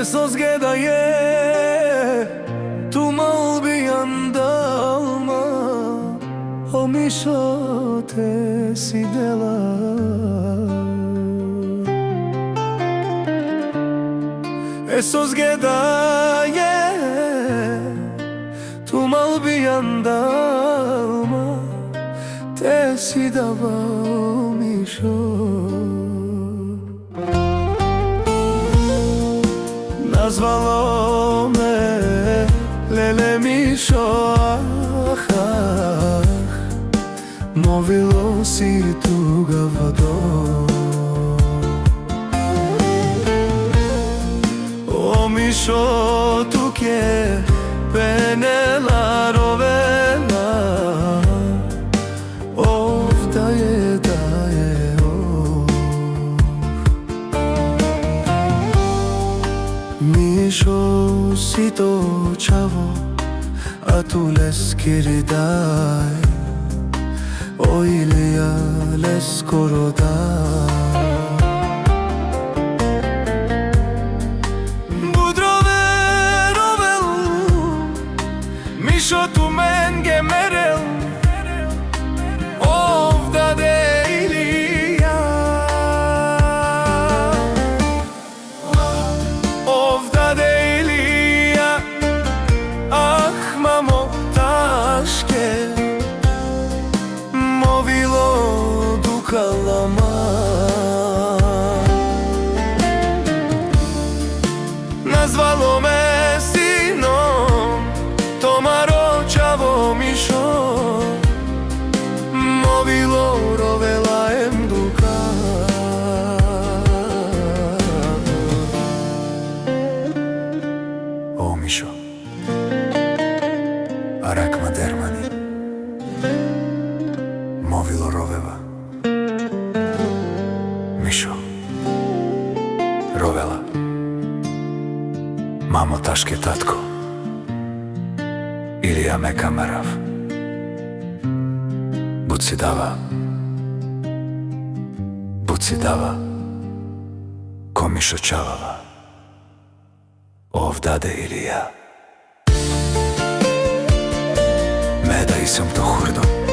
Esos gedaye tumal bir yanda alma o mişote sidela Esos gedaye tumal bir yanda alma te sidava o mişote Nazvalo me lele mišo Movilo si tugava do O mišo tuke penela rovela Ovda je da je Mišo si to čavo, a tu les kiridaj O ilija les korodaj Budrove rovel, Mišo tu men gemerel Ovda de ilija Ovda de Movilo dukalama Nazvalo me sinom Tomaro čavo mišo Movilo rovela em duka O mišo Arakma dermani Movilo roveva Mišo Rovela Mamo taške tatko Ilija me kamerav Bucidava Bucidava Ko Mišo čavava Ovdade Ilija Meda isam to hurdo